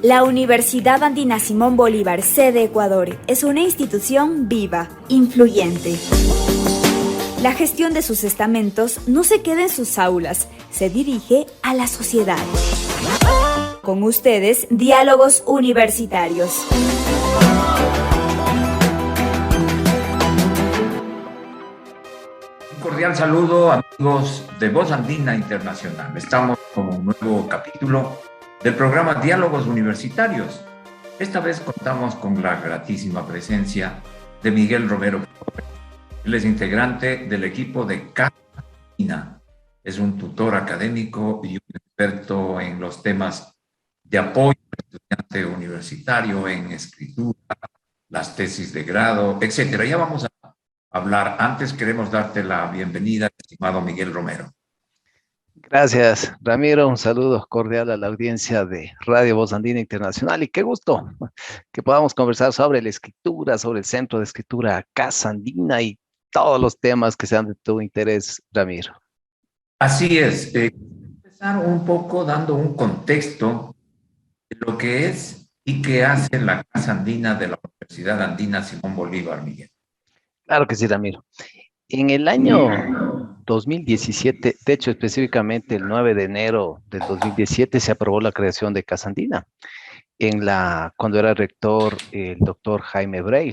La Universidad Andina Simón Bolívar, sede Ecuador, es una institución viva, influyente. La gestión de sus estamentos no se queda en sus aulas, se dirige a la sociedad. Con ustedes, Diálogos Universitarios. Un cordial saludo, amigos de Voz Andina Internacional. Estamos con un nuevo capítulo del programa Diálogos Universitarios. Esta vez contamos con la gratísima presencia de Miguel Romero. Él es integrante del equipo de Casa Andina. Es un tutor académico y un experto en los temas de apoyo al estudiante universitario, en escritura, las tesis de grado, etc. Ya vamos a hablar. Antes queremos darte la bienvenida, estimado Miguel Romero. Gracias, Ramiro. Un saludo cordial a la audiencia de Radio Voz Andina Internacional y qué gusto que podamos conversar sobre la escritura, sobre el Centro de Escritura Casa Andina y todos los temas que sean de tu interés, Ramiro. Así es. Empezar un poco dando un contexto de lo que es y qué hace la Casa Andina de la Universidad Andina Simón Bolívar, Miguel. Claro que sí, Ramiro. En el año 2017, de hecho específicamente el 9 de enero del 2017, se aprobó la creación de Casa Andina, cuando era rector el doctor Jaime Breil.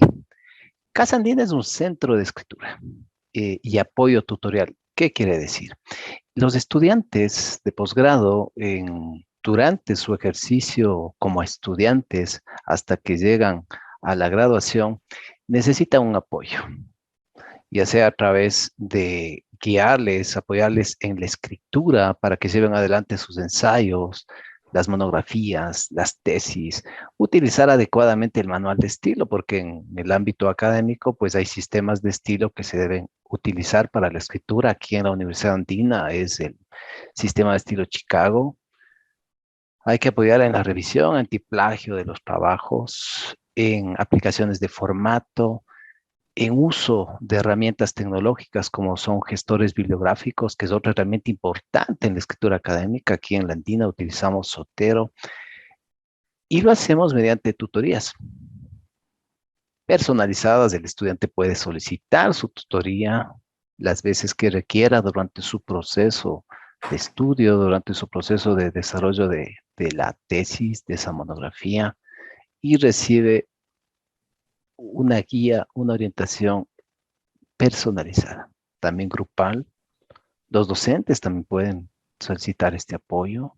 Casa Andina es un centro de escritura y apoyo tutorial. ¿Qué quiere decir? Los estudiantes de posgrado, durante su ejercicio como estudiantes hasta que llegan a la graduación, necesitan un apoyo, ya sea a través de guiarles, apoyarles en la escritura para que lleven adelante sus ensayos, las monografías, las tesis, utilizar adecuadamente el manual de estilo, porque en el ámbito académico pues hay sistemas de estilo que se deben utilizar para la escritura. Aquí en la Universidad Andina es el sistema de estilo Chicago. Hay que apoyar en la revisión antiplagio de los trabajos, en aplicaciones de formato, en uso de herramientas tecnológicas como son gestores bibliográficos, que es otra herramienta importante en la escritura académica. Aquí en la Andina utilizamos Zotero y lo hacemos mediante tutorías personalizadas. El estudiante puede solicitar su tutoría las veces que requiera durante su proceso de estudio, durante su proceso de desarrollo de la tesis, de esa monografía, y recibe una guía, una orientación personalizada, también grupal. Los docentes también pueden solicitar este apoyo.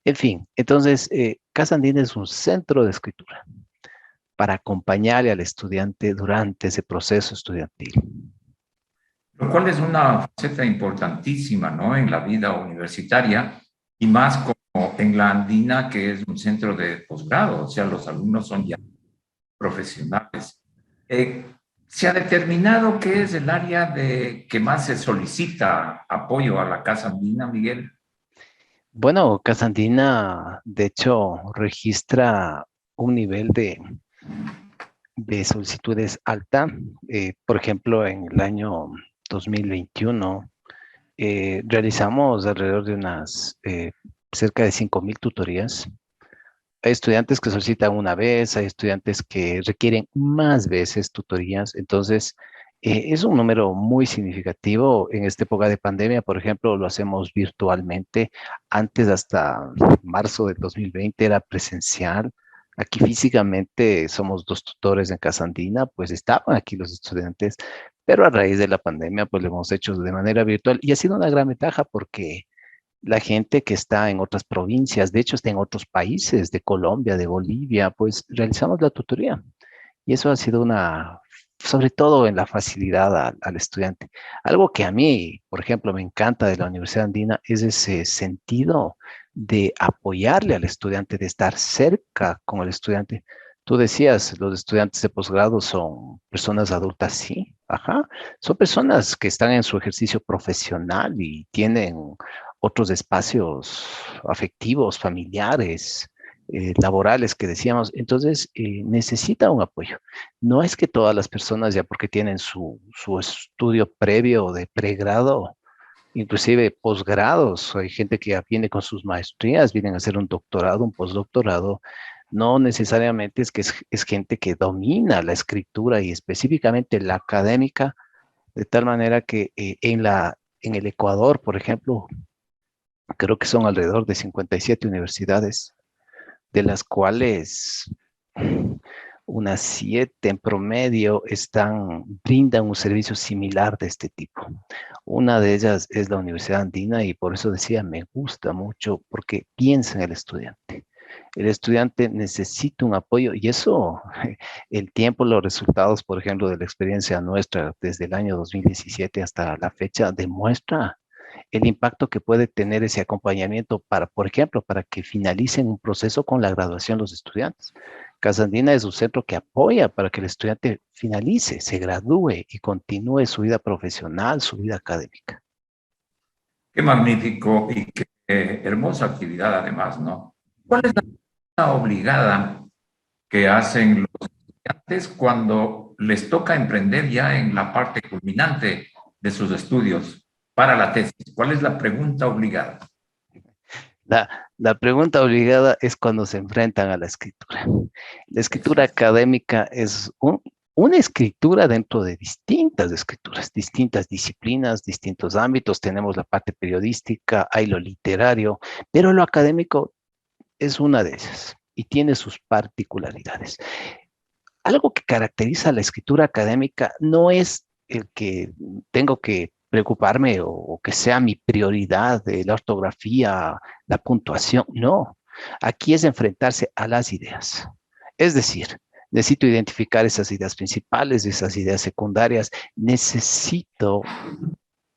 En fin, entonces, Casa Andina es un centro de escritura para acompañarle al estudiante durante ese proceso estudiantil. Lo cual es una faceta importantísima, ¿no?, en la vida universitaria y más como en la Andina, que es un centro de posgrado, o sea, los alumnos son ya profesionales. ¿Se ha determinado qué es el área que más se solicita apoyo a la Casa Andina, Miguel? Bueno, Casa Andina, de hecho, registra un nivel de solicitudes alta. Por ejemplo, en el año 2021, realizamos alrededor de cerca de 5,000 tutorías. Hay estudiantes que solicitan una vez, hay estudiantes que requieren más veces tutorías. Entonces, es un número muy significativo. En esta época de pandemia, por ejemplo, lo hacemos virtualmente. Antes, hasta marzo del 2020, era presencial. Aquí físicamente somos 2 tutores en Casa Andina, pues estaban aquí los estudiantes, pero a raíz de la pandemia, pues lo hemos hecho de manera virtual y ha sido una gran ventaja porque la gente que está en otras provincias, de hecho está en otros países, de Colombia, de Bolivia, pues realizamos la tutoría. Y eso ha sido sobre todo en la facilidad al estudiante. Algo que a mí, por ejemplo, me encanta de la Universidad Andina es ese sentido de apoyarle al estudiante, de estar cerca con el estudiante. Tú decías, los estudiantes de posgrado son personas adultas, sí, ajá. Son personas que están en su ejercicio profesional y tienen otros espacios afectivos, familiares, laborales que decíamos. Entonces, necesita un apoyo. No es que todas las personas, ya porque tienen su estudio previo de pregrado, inclusive posgrados, hay gente que ya viene con sus maestrías, vienen a hacer un doctorado, un postdoctorado, No necesariamente es que es gente que domina la escritura y específicamente la académica, de tal manera que en el Ecuador, por ejemplo, creo que son alrededor de 57 universidades, de las cuales unas 7 en promedio brindan un servicio similar de este tipo. Una de ellas es la Universidad Andina y por eso decía, me gusta mucho porque piensa en el estudiante. El estudiante necesita un apoyo y eso, el tiempo, los resultados, por ejemplo, de la experiencia nuestra desde el año 2017 hasta la fecha, demuestra el impacto que puede tener ese acompañamiento para, por ejemplo, para que finalicen un proceso con la graduación los estudiantes. Casa Andina es un centro que apoya para que el estudiante finalice, se gradúe y continúe su vida profesional, su vida académica. Qué magnífico y qué hermosa actividad además, ¿no? ¿Cuál es la obligada que hacen los estudiantes cuando les toca emprender ya en la parte culminante de sus estudios para la tesis? ¿Cuál es la pregunta obligada? La pregunta obligada es cuando se enfrentan a la escritura. La escritura académica es una escritura dentro de distintas escrituras, distintas disciplinas, distintos ámbitos. Tenemos la parte periodística, hay lo literario, pero lo académico es una de ellas y tiene sus particularidades. Algo que caracteriza la escritura académica no es el que tengo que preocuparme o que sea mi prioridad de la ortografía, la puntuación. No, aquí es enfrentarse a las ideas. Es decir, necesito identificar esas ideas principales, esas ideas secundarias. Necesito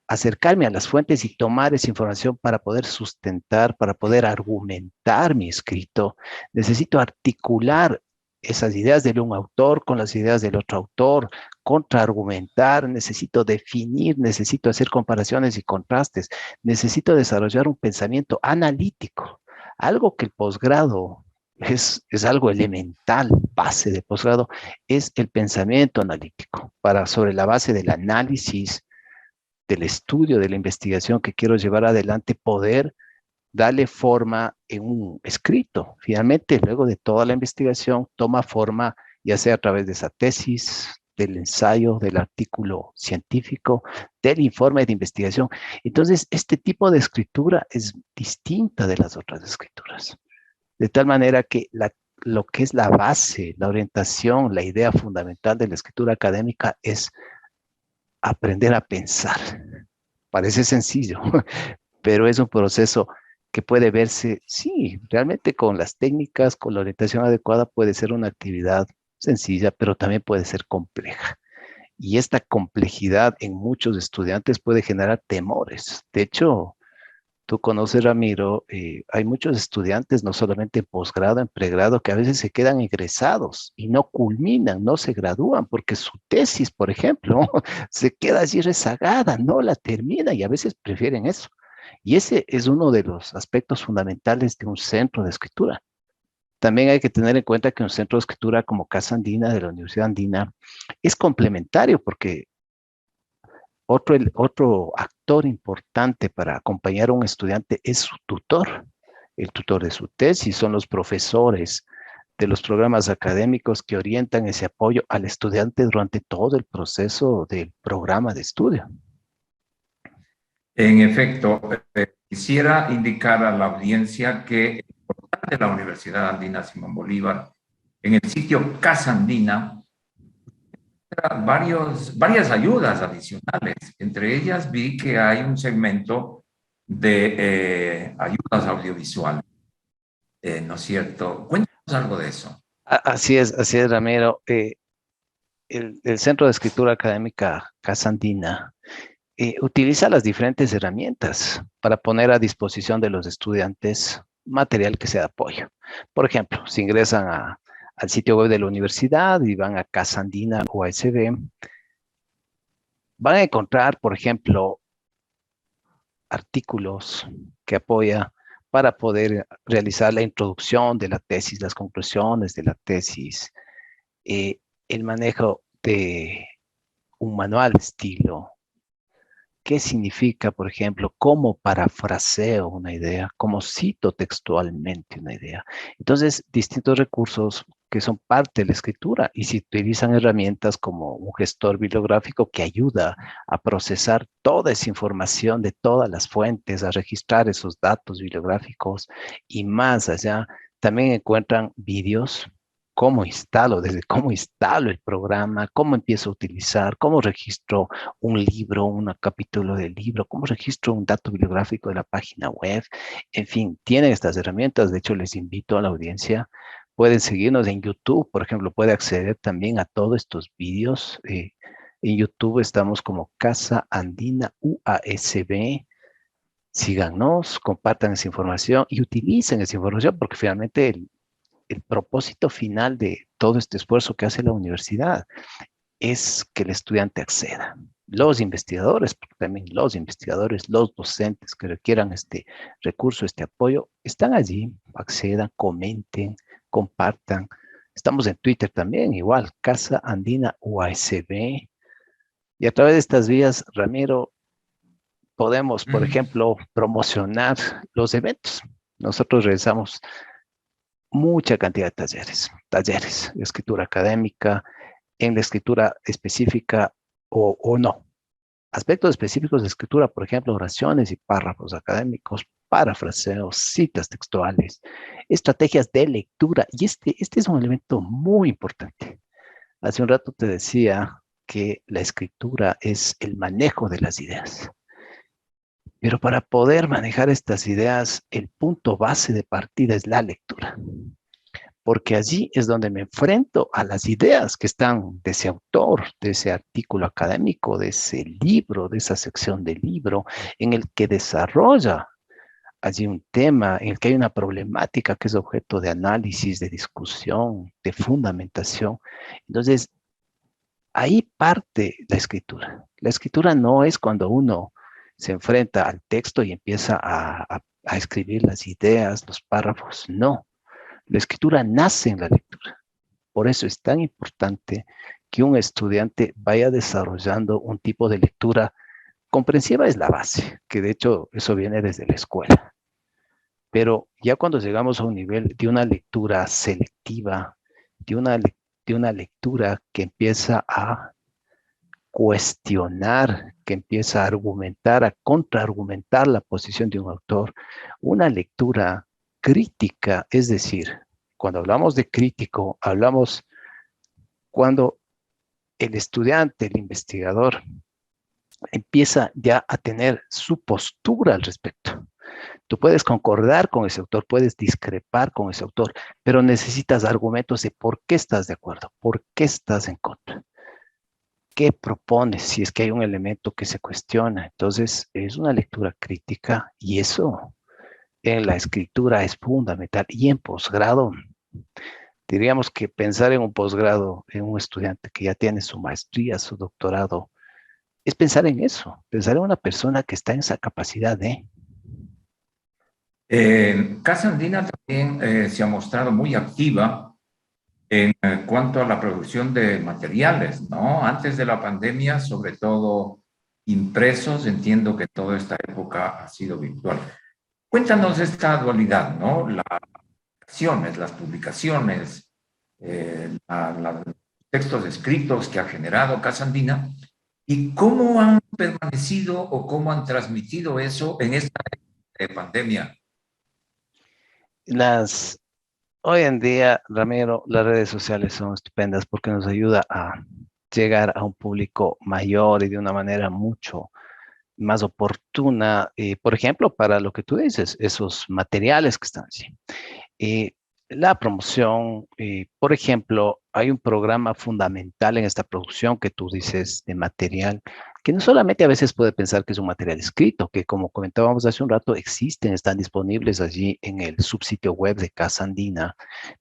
acercarme a las fuentes y tomar esa información para poder sustentar, para poder argumentar mi escrito. Necesito articular esas ideas de un autor con las ideas del otro autor, contraargumentar, necesito definir, necesito hacer comparaciones y contrastes, necesito desarrollar un pensamiento analítico, algo que el posgrado es algo elemental, base de posgrado, es el pensamiento analítico, para sobre la base del análisis, del estudio, de la investigación que quiero llevar adelante, poder darle forma en un escrito. Finalmente, luego de toda la investigación, toma forma ya sea a través de esa tesis, del ensayo, del artículo científico, del informe de investigación. Entonces, este tipo de escritura es distinta de las otras escrituras. De tal manera que lo que es la base, la orientación, la idea fundamental de la escritura académica es aprender a pensar. Parece sencillo, pero es un proceso que puede verse, sí, realmente con las técnicas, con la orientación adecuada puede ser una actividad sencilla, pero también puede ser compleja. Y esta complejidad en muchos estudiantes puede generar temores. De hecho, tú conoces, Ramiro, hay muchos estudiantes, no solamente en posgrado, en pregrado, que a veces se quedan egresados y no culminan, no se gradúan, porque su tesis, por ejemplo, se queda así rezagada, no la termina y a veces prefieren eso. Y ese es uno de los aspectos fundamentales de un centro de escritura. También hay que tener en cuenta que un centro de escritura como Casa Andina de la Universidad Andina es complementario porque otro actor importante para acompañar a un estudiante es su tutor. El tutor de su tesis son los profesores de los programas académicos que orientan ese apoyo al estudiante durante todo el proceso del programa de estudio. En efecto, quisiera indicar a la audiencia que el portal de la Universidad Andina Simón Bolívar, en el sitio Casa Andina, varias ayudas adicionales. Entre ellas vi que hay un segmento de ayudas audiovisuales, ¿no es cierto? Cuéntanos algo de eso. Así es, Ramiro. El Centro de Escritura Académica Casa Andina utiliza las diferentes herramientas para poner a disposición de los estudiantes material que sea de apoyo. Por ejemplo, si ingresan al sitio web de la universidad y van a Casa Andina o ASB, van a encontrar, por ejemplo, artículos que apoya para poder realizar la introducción de la tesis, las conclusiones de la tesis, el manejo de un manual estilo, qué significa, por ejemplo, cómo parafraseo una idea, cómo cito textualmente una idea. Entonces, distintos recursos que son parte de la escritura y se utilizan herramientas como un gestor bibliográfico que ayuda a procesar toda esa información de todas las fuentes, a registrar esos datos bibliográficos y más allá, también encuentran vídeos, desde cómo instalo el programa, cómo empiezo a utilizar, cómo registro un libro, un capítulo del libro, cómo registro un dato bibliográfico de la página web. En fin, tienen estas herramientas. De hecho, les invito a la audiencia. Pueden seguirnos en YouTube, por ejemplo, puede acceder también a todos estos vídeos. En YouTube estamos como Casa Andina UASB. Síganos, compartan esa información y utilicen esa información porque finalmente el propósito final de todo este esfuerzo que hace la universidad es que el estudiante acceda. Los investigadores, porque también los investigadores, los docentes que requieran este recurso, este apoyo, están allí, accedan, comenten, compartan. Estamos en Twitter también, igual, Casa Andina UASB. Y a través de estas vías, Ramiro, podemos, por ejemplo, promocionar los eventos. Nosotros realizamos mucha cantidad de talleres de escritura académica, en la escritura específica o no. Aspectos específicos de escritura, por ejemplo, oraciones y párrafos académicos, parafraseos, citas textuales, estrategias de lectura. Y este es un elemento muy importante. Hace un rato te decía que la escritura es el manejo de las ideas. Pero para poder manejar estas ideas, el punto base de partida es la lectura. Porque allí es donde me enfrento a las ideas que están de ese autor, de ese artículo académico, de ese libro, de esa sección del libro, en el que desarrolla allí un tema, en el que hay una problemática que es objeto de análisis, de discusión, de fundamentación. Entonces, ahí parte la escritura. La escritura no es cuando uno se enfrenta al texto y empieza a escribir las ideas, los párrafos, no. La escritura nace en la lectura. Por eso es tan importante que un estudiante vaya desarrollando un tipo de lectura comprensiva, es la base, que de hecho eso viene desde la escuela. Pero ya cuando llegamos a un nivel de una lectura selectiva, de una lectura que empieza a cuestionar, que empieza a argumentar, a contraargumentar la posición de un autor, una lectura crítica, es decir, cuando hablamos de crítico, hablamos cuando el estudiante, el investigador, empieza ya a tener su postura al respecto. Tú puedes concordar con ese autor, puedes discrepar con ese autor, pero necesitas argumentos de por qué estás de acuerdo, por qué estás en contra. ¿Qué propones si es que hay un elemento que se cuestiona? Entonces, es una lectura crítica y eso en la escritura es fundamental. Y en posgrado, diríamos que pensar en un posgrado, en un estudiante que ya tiene su maestría, su doctorado, es pensar en eso, pensar en una persona que está en esa capacidad de... Casa Andina también se ha mostrado muy activa en cuanto a la producción de materiales, ¿no? Antes de la pandemia, sobre todo impresos, entiendo que toda esta época ha sido virtual. Cuéntanos esta dualidad, ¿no? Las acciones, las publicaciones, los textos escritos que ha generado Casa Andina y cómo han permanecido o cómo han transmitido eso en esta pandemia. Hoy en día, Ramiro, las redes sociales son estupendas porque nos ayuda a llegar a un público mayor y de una manera mucho más oportuna, por ejemplo, para lo que tú dices, esos materiales que están allí. La promoción, por ejemplo, hay un programa fundamental en esta producción que tú dices de material, que no solamente a veces puede pensar que es un material escrito, que como comentábamos hace un rato, existen, están disponibles allí en el subsitio web de Casa Andina,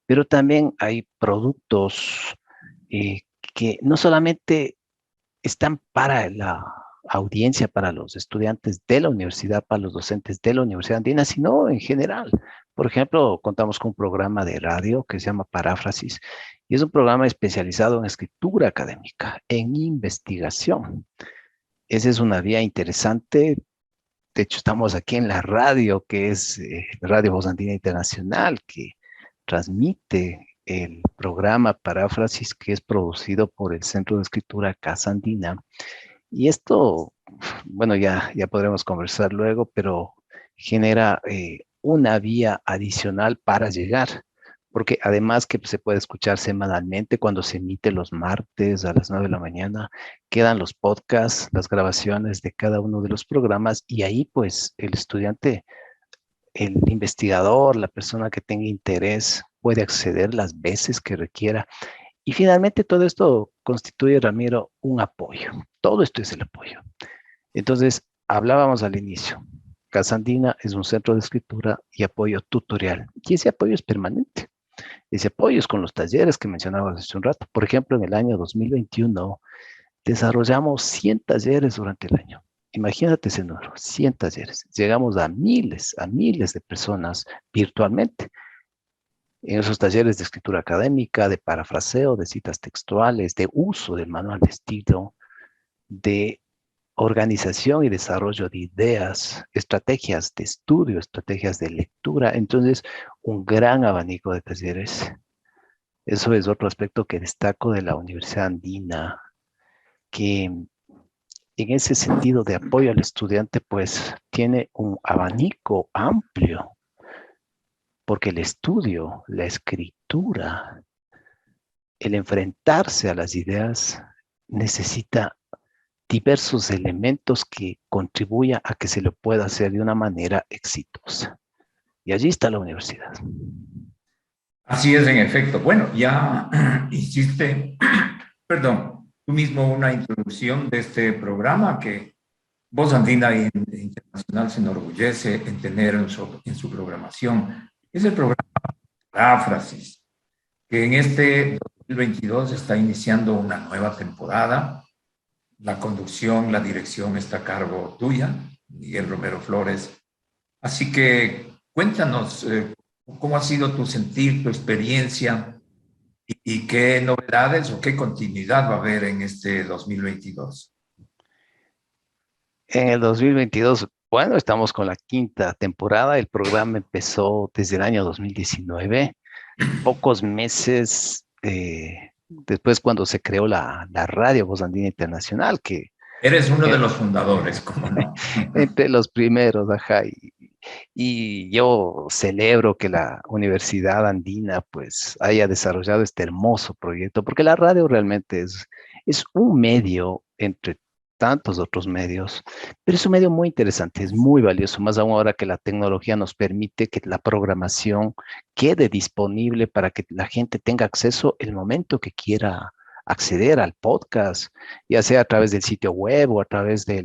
pero también hay productos que no solamente están para la audiencia, para los estudiantes de la universidad, para los docentes de la Universidad Andina, sino en general. Por ejemplo, contamos con un programa de radio que se llama Paráfrasis y es un programa especializado en escritura académica, en investigación. esa es una vía interesante. De hecho, estamos aquí en la radio, que es Radio Voz Andina Internacional, que transmite el programa Paráfrasis, que es producido por el Centro de Escritura Casa Andina. Y esto, bueno, ya podremos conversar luego, pero genera una vía adicional para llegar, porque además que se puede escuchar semanalmente cuando se emite los martes a las 9 de la mañana, quedan los podcasts, las grabaciones de cada uno de los programas y ahí pues el estudiante, el investigador, la persona que tenga interés puede acceder las veces que requiera. Y finalmente todo esto constituye, Ramiro, un apoyo. Todo esto es el apoyo. Entonces, hablábamos al inicio. Casa Andina es un centro de escritura y apoyo tutorial. Y ese apoyo es permanente. Ese apoyo es con los talleres que mencionabas hace un rato. Por ejemplo, en el año 2021 desarrollamos 100 talleres durante el año. Imagínate ese número, 100 talleres. Llegamos a miles de personas virtualmente. En esos talleres de escritura académica, de parafraseo, de citas textuales, de uso del manual de estilo, de organización y desarrollo de ideas, estrategias de estudio, estrategias de lectura. Entonces, un gran abanico de talleres. Eso es otro aspecto que destaco de la Universidad Andina, que en ese sentido de apoyo al estudiante, pues tiene un abanico amplio, porque el estudio, la escritura, el enfrentarse a las ideas necesita diversos elementos que contribuyan a que se lo pueda hacer de una manera exitosa. Y allí está la universidad. Así es, en efecto. Bueno, ya hiciste, perdón, tú mismo una introducción de este programa que Voz Andina Internacional se enorgullece en tener en su programación. Es el programa Paráfrasis, que en este 2022 está iniciando una nueva temporada. La conducción, la dirección está a cargo tuya, Miguel Romero Flores. Así que cuéntanos cómo ha sido tu sentir, tu experiencia y qué novedades o qué continuidad va a haber en este 2022. En el 2022, bueno, estamos con la quinta temporada. El programa empezó desde el año 2019. Pocos meses después cuando se creó la Radio Voz Andina Internacional, que Eres uno de los fundadores, ¿cómo no? entre los primeros, ajá, y yo celebro que la Universidad Andina pues haya desarrollado este hermoso proyecto, porque la radio realmente es un medio entre tantos otros medios, pero es un medio muy interesante, es muy valioso, más aún ahora que la tecnología nos permite que la programación quede disponible para que la gente tenga acceso el momento que quiera acceder al podcast, ya sea a través del sitio web o a través de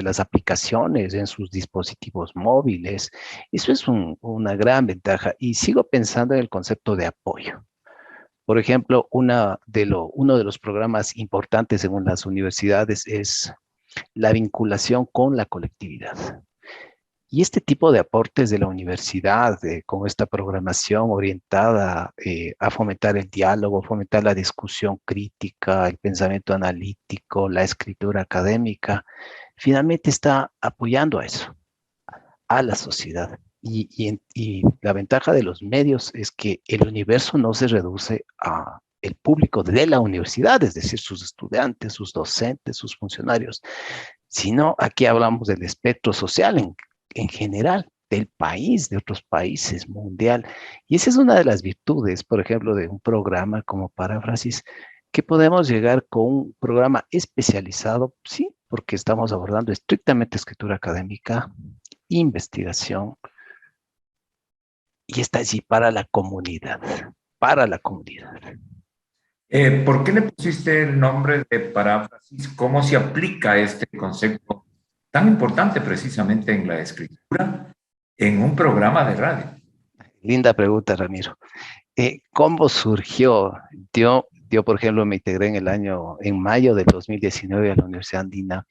las aplicaciones en sus dispositivos móviles. Eso es una gran ventaja. Y sigo pensando en el concepto de apoyo. Por ejemplo, uno de los programas importantes según las universidades es la vinculación con la colectividad. Y este tipo de aportes de la universidad, con esta programación orientada a fomentar el diálogo, fomentar la discusión crítica, el pensamiento analítico, la escritura académica, finalmente está apoyando a eso, a la sociedad. Y la ventaja de los medios es que el universo no se reduce a el público de la universidad, es decir, sus estudiantes, sus docentes, sus funcionarios, sino aquí hablamos del espectro social en general, del país, de otros países, mundial. Y esa es una de las virtudes, por ejemplo, de un programa como Paráfrasis, que podemos llegar con un programa especializado, sí, porque estamos abordando estrictamente escritura académica, investigación, y está allí para la comunidad, para la comunidad. ¿Por qué le pusiste el nombre de Paráfrasis? ¿Cómo se aplica este concepto tan importante precisamente en la escritura en un programa de radio? Linda pregunta, Ramiro. ¿Cómo surgió? Yo, por ejemplo, me integré en mayo del 2019 a la Universidad Andina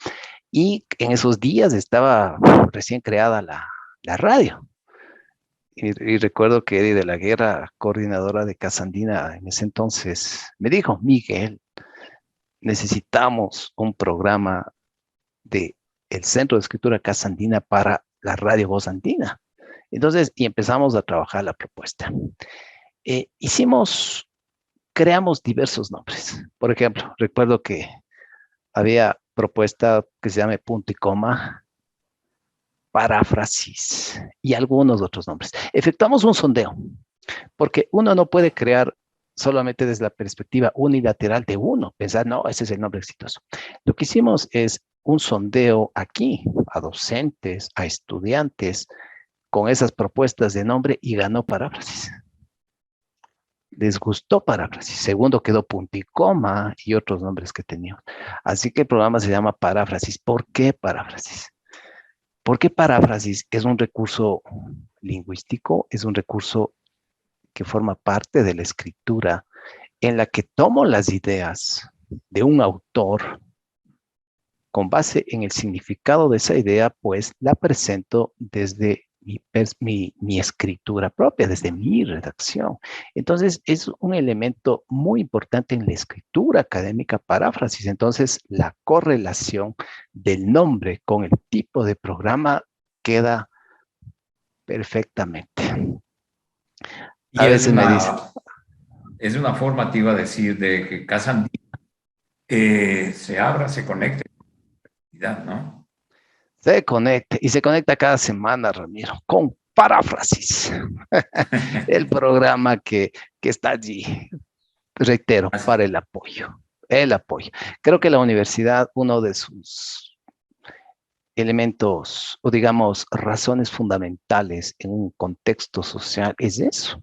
y en esos días estaba recién creada la radio. Y recuerdo que Eddie de la Guerra, coordinadora de Casa Andina en ese entonces, me dijo, Miguel, necesitamos un programa de el Centro de Escritura Casa Andina para la Radio Voz Andina. Entonces, y empezamos a trabajar la propuesta. Creamos diversos nombres. Por ejemplo, recuerdo que había propuesta que se llame punto y coma, paráfrasis y algunos otros nombres. Efectuamos un sondeo, porque uno no puede crear solamente desde la perspectiva unilateral de uno, pensar, no, ese es el nombre exitoso. Lo que hicimos es un sondeo aquí a docentes, a estudiantes, con esas propuestas de nombre y ganó paráfrasis. Les gustó paráfrasis. Segundo quedó punto y coma y otros nombres que teníamos. Así que el programa se llama paráfrasis. ¿Por qué paráfrasis? Porque paráfrasis es un recurso lingüístico, es un recurso que forma parte de la escritura en la que tomo las ideas de un autor con base en el significado de esa idea, pues la presento desde mi escritura propia, desde mi redacción. Entonces, es un elemento muy importante en la escritura académica, paráfrasis. Entonces, la correlación del nombre con el tipo de programa queda perfectamente. Y A veces me dicen, es una forma, te iba a decir, de que Casa Andina se abra, se conecte con la realidad, ¿no? se conecta y se conecta cada semana, Ramiro, con paráfrasis. El programa que está allí, reitero, Así, para el apoyo. El apoyo. Creo que la universidad, uno de sus elementos o digamos razones fundamentales en un contexto social es eso,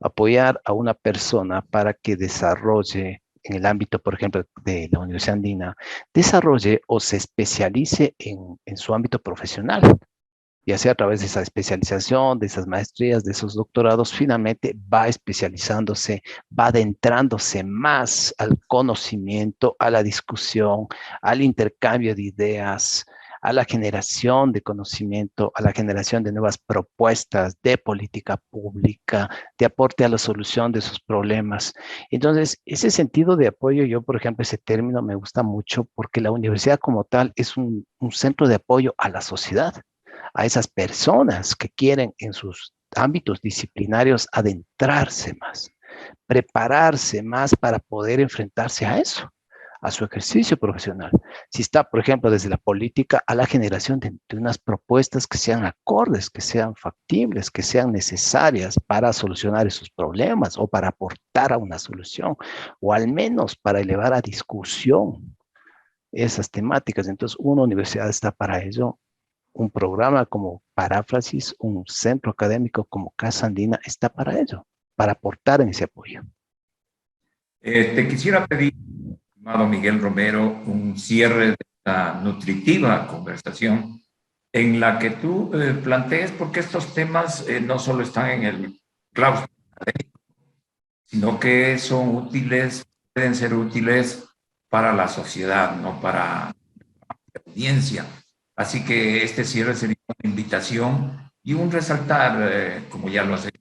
apoyar a una persona para que desarrolle en el ámbito, por ejemplo, de la Universidad Andina, desarrolle o se especialice en su ámbito profesional, ya sea a través de esa especialización, de esas maestrías, de esos doctorados, finalmente va especializándose, va adentrándose más al conocimiento, a la discusión, al intercambio de ideas, a la generación de conocimiento, a la generación de nuevas propuestas de política pública, de aporte a la solución de sus problemas. Entonces, ese sentido de apoyo, yo, por ejemplo, ese término me gusta mucho porque la universidad como tal es un centro de apoyo a la sociedad, a esas personas que quieren en sus ámbitos disciplinarios adentrarse más, prepararse más para poder enfrentarse a eso, a su ejercicio profesional. Si está, por ejemplo, desde la política a la generación de unas propuestas que sean acordes, que sean factibles, que sean necesarias para solucionar esos problemas o para aportar a una solución, o al menos para elevar a discusión esas temáticas. Entonces, una universidad está para ello. Un programa como Paráfrasis, un centro académico como Casa Andina está para ello, para aportar en ese apoyo. te quisiera pedir, estimado Miguel Romero, un cierre de esta nutritiva conversación en la que tú plantees, porque estos temas no solo están en el claustro académico, sino que son útiles, pueden ser útiles para la sociedad, no para la audiencia. Así que este cierre sería una invitación y un resaltar, como ya lo has hecho,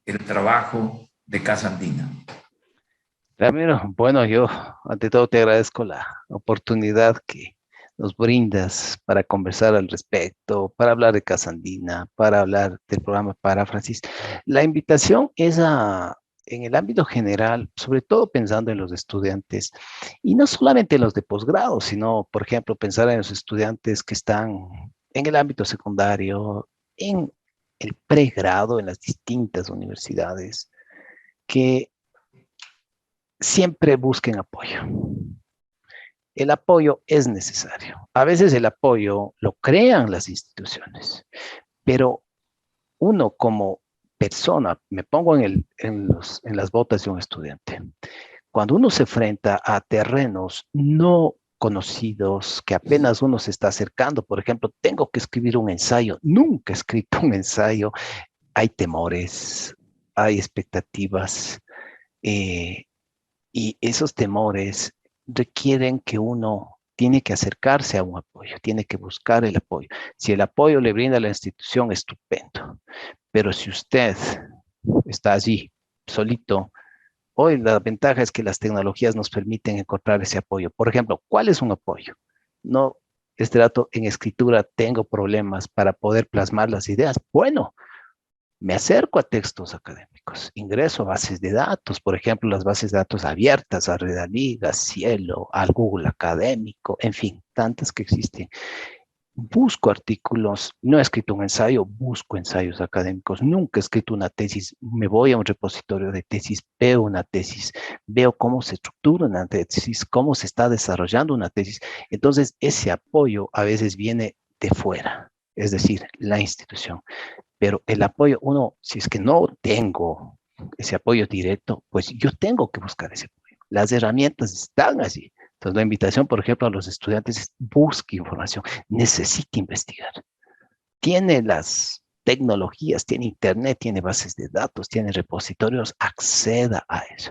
el trabajo de Casa Andina. Ramiro, bueno, yo ante todo te agradezco la oportunidad que nos brindas para conversar al respecto, para hablar de Casa Andina, para hablar del programa Paráfrasis. La invitación es en el ámbito general, sobre todo pensando en los estudiantes, y no solamente en los de posgrado, sino, por ejemplo, pensar en los estudiantes que están en el ámbito secundario, en el pregrado, en las distintas universidades, que siempre busquen apoyo. El apoyo es necesario. A veces el apoyo lo crean las instituciones, pero uno como persona, me pongo en las botas de un estudiante, cuando uno se enfrenta a terrenos no conocidos, que apenas uno se está acercando, por ejemplo, tengo que escribir un ensayo, nunca he escrito un ensayo, hay temores, hay expectativas, eh, y esos temores requieren que uno tiene que acercarse a un apoyo, tiene que buscar el apoyo. Si el apoyo le brinda la institución, estupendo. Pero si usted está allí, solito, hoy la ventaja es que las tecnologías nos permiten encontrar ese apoyo. Por ejemplo, ¿cuál es un apoyo? No este dato en escritura tengo problemas para poder plasmar las ideas. Bueno, me acerco a textos académicos, ingreso a bases de datos, por ejemplo, las bases de datos abiertas, a Redaliga, Cielo, al Google Académico, en fin, tantas que existen. Busco artículos, no he escrito un ensayo, busco ensayos académicos, nunca he escrito una tesis, me voy a un repositorio de tesis, veo una tesis, veo cómo se estructura una tesis, cómo se está desarrollando una tesis. Entonces, ese apoyo a veces viene de fuera, es decir, la institución. Pero el apoyo, si es que no tengo ese apoyo directo, pues yo tengo que buscar ese apoyo. Las herramientas están allí. Entonces, la invitación, por ejemplo, a los estudiantes es busque información, necesite investigar. Tiene las tecnologías, tiene internet, tiene bases de datos, tiene repositorios, acceda a eso.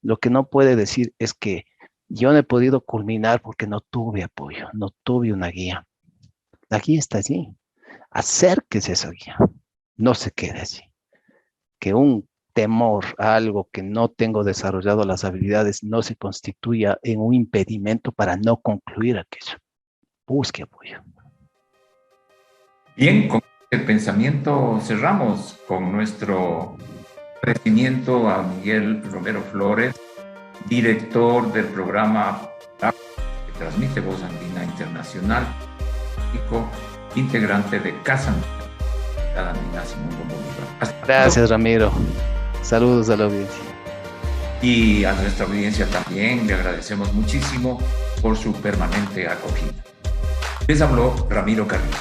Lo que no puede decir es que yo no he podido culminar porque no tuve apoyo, no tuve una guía. La guía está allí. Acérquese a esa guía. No se quede allí. Que un temor a algo que no tengo desarrollado las habilidades no se constituya en un impedimento para no concluir aquello. Busque apoyo. Bien, con el pensamiento cerramos con nuestro agradecimiento a Miguel Romero Flores, director del programa que transmite Voz Andina Internacional, integrante de Casa Andina Simón Bolívar. Gracias, Ramiro. Saludos a la audiencia. Y a nuestra audiencia también le agradecemos muchísimo por su permanente acogida. Les habló Ramiro Carrillo.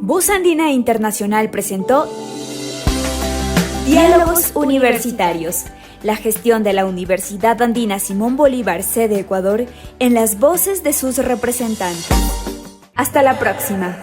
Voz Andina Internacional presentó Diálogos Universitarios, la gestión de la Universidad Andina Simón Bolívar, sede Ecuador, en las voces de sus representantes. Hasta la próxima.